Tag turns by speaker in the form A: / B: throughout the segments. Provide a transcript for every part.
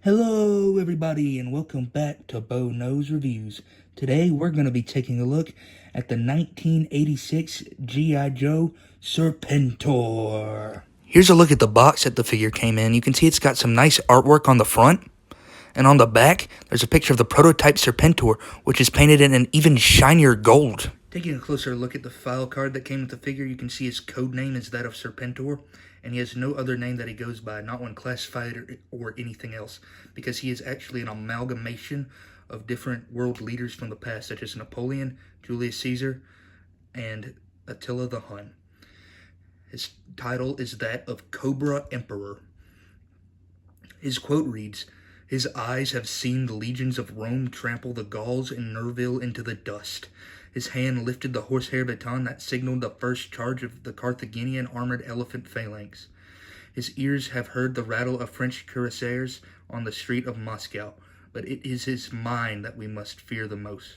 A: Hello everybody and welcome back to Bo Knows Reviews. Today we're going to be taking a look at the 1986 G.I. Joe Serpentor. Here's a look at the box that the figure came in. You can see it's got some nice artwork on the front. And on the back, there's a picture of the prototype Serpentor, which is painted in an even shinier gold. Taking a closer look at the file card that came with the figure, you can see his code name is that of Serpentor, and he has no other name that he goes by, not one classified or anything else, because he is actually an amalgamation of different world leaders from the past, such as Napoleon, Julius Caesar, and Attila the Hun. His title is that of Cobra Emperor. His quote reads, "His eyes have seen the legions of Rome trample the Gauls and Nerville into the dust. His hand lifted the horsehair baton that signaled the first charge of the Carthaginian armored elephant phalanx. His ears have heard the rattle of French cuirassiers on the street of Moscow, but it is his mind that we must fear the most.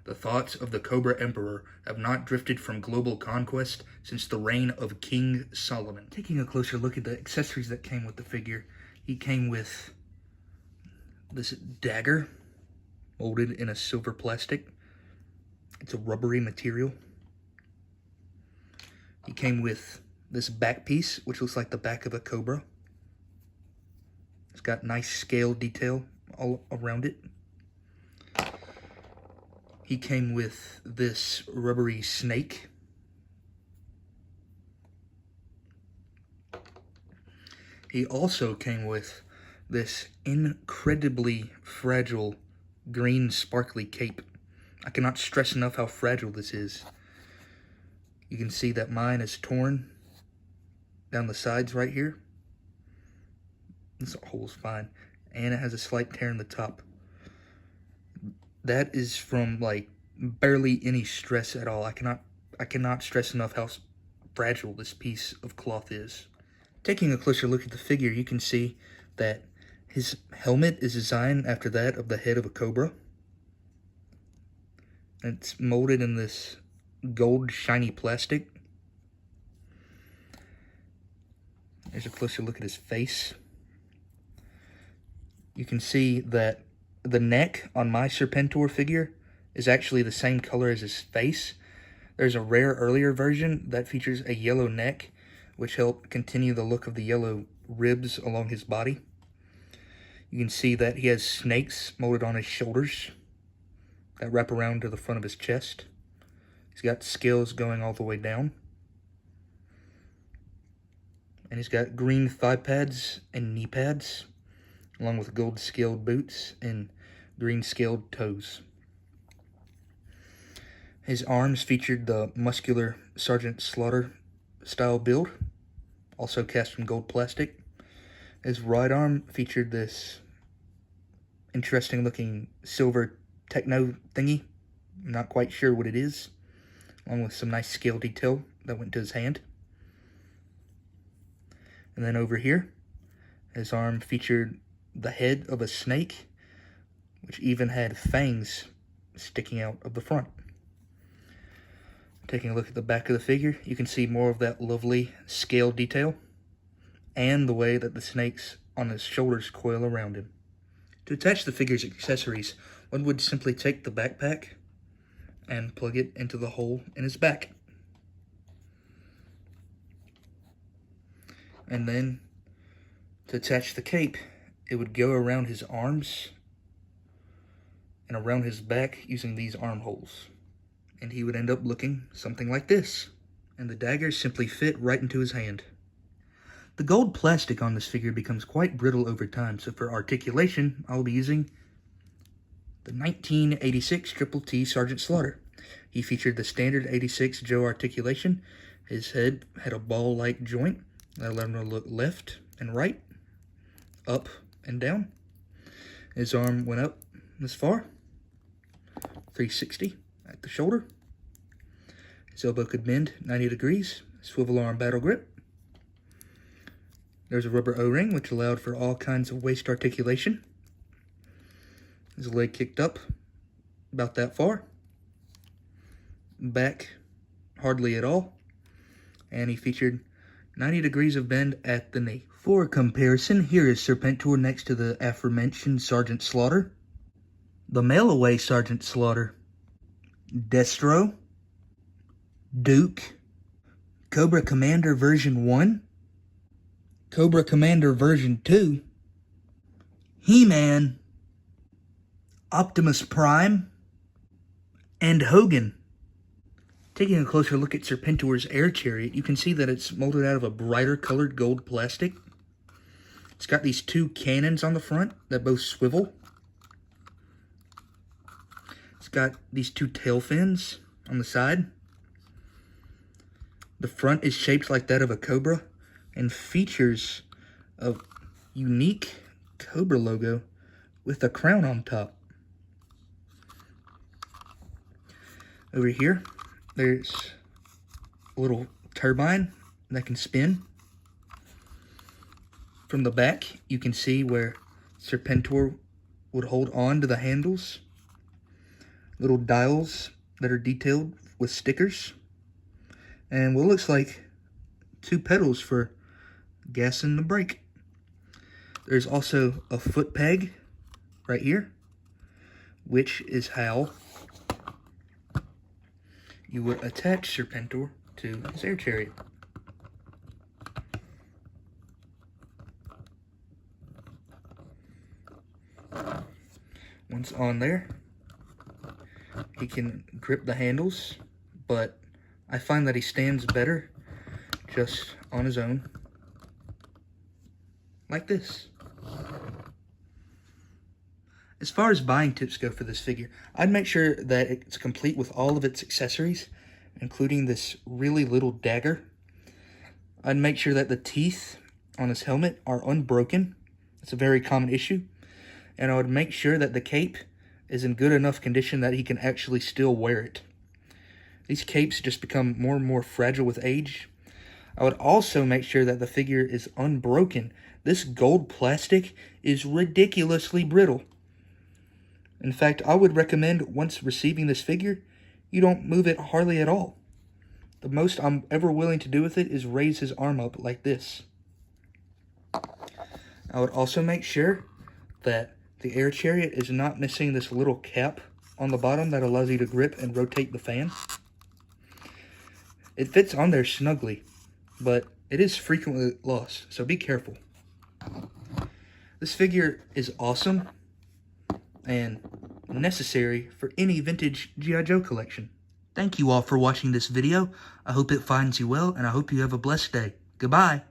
A: The thoughts of the Cobra Emperor have not drifted from global conquest since the reign of King Solomon." Taking a closer look at the accessories that came with the figure, he came with this dagger molded in a silver plastic. It's a rubbery material. He came with this back piece, which looks like the back of a cobra. It's got nice scale detail all around it. He came with this rubbery snake. He also came with this incredibly fragile green sparkly cape. I cannot stress enough how fragile this is. You can see that mine is torn down the sides right here. This hole's fine. And it has a slight tear in the top. That is from like barely any stress at all. I cannot stress enough how fragile this piece of cloth is. Taking a closer look at the figure, you can see that his helmet is designed after that of the head of a cobra. It's molded in this gold shiny plastic. There's a closer look at his face. You can see that the neck on my Serpentor figure is actually the same color as his face. There's a rare earlier version that features a yellow neck, which helped continue the look of the yellow ribs along his body. You can see that he has snakes molded on his shoulders that wrap around to the front of his chest. He's got scales going all the way down. And he's got green thigh pads and knee pads, along with gold scaled boots and green scaled toes. His arms featured the muscular Sergeant Slaughter style build, also cast from gold plastic. His right arm featured this interesting looking silver techno thingy. I'm not quite sure what it is, along with some nice scale detail that went to his hand. And then over here, his arm featured the head of a snake, which even had fangs sticking out of the front. Taking a look at the back of the figure, you can see more of that lovely scale detail and the way that the snakes on his shoulders coil around him. To attach the figure's accessories, one would simply take the backpack and plug it into the hole in his back. And then, to attach the cape, it would go around his arms and around his back using these armholes. And he would end up looking something like this. And the dagger simply fit right into his hand. The gold plastic on this figure becomes quite brittle over time, so for articulation, I'll be using the 1986 Triple T Sergeant Slaughter. He featured the standard 86 Joe articulation. His head had a ball-like joint that allowed him to look left and right, up and down. His arm went up this far, 360 at the shoulder. His elbow could bend 90 degrees, swivel arm battle grip. There's a rubber O-ring, which allowed for all kinds of waist articulation. His leg kicked up about that far. Back hardly at all. And he featured 90 degrees of bend at the knee. For comparison, here is Serpentor next to the aforementioned Sergeant Slaughter, the mail-away Sergeant Slaughter, Destro, Duke, Cobra Commander version 1, Cobra Commander version 2, He-Man, Optimus Prime, and Hogan. Taking a closer look at Serpentor's air chariot, you can see that it's molded out of a brighter colored gold plastic. It's got these two cannons on the front that both swivel. It's got these two tail fins on the side. The front is shaped like that of a cobra and features a unique cobra logo with a crown on top. Over here, there's a little turbine that can spin. From the back, you can see where Serpentor would hold on to the handles. Little dials that are detailed with stickers. And what looks like two pedals for gas and the brake. There's also a foot peg right here, which is how you would attach Serpentor to his air chariot. Once on there, he can grip the handles, but I find that he stands better just on his own, like this. As far as buying tips go for this figure, I'd make sure that it's complete with all of its accessories, including this really little dagger. I'd make sure that the teeth on his helmet are unbroken. It's a very common issue. And I would make sure that the cape is in good enough condition that he can actually still wear it. These capes just become more and more fragile with age. I would also make sure that the figure is unbroken. This gold plastic is ridiculously brittle. In fact, I would recommend once receiving this figure, you don't move it hardly at all. The most I'm ever willing to do with it is raise his arm up like this. I would also make sure that the air chariot is not missing this little cap on the bottom that allows you to grip and rotate the fan. It fits on there snugly, but it is frequently lost, so be careful. This figure is awesome and necessary for any vintage G.I. Joe collection. Thank you all for watching this video. I hope it finds you well, and I hope you have a blessed day. Goodbye.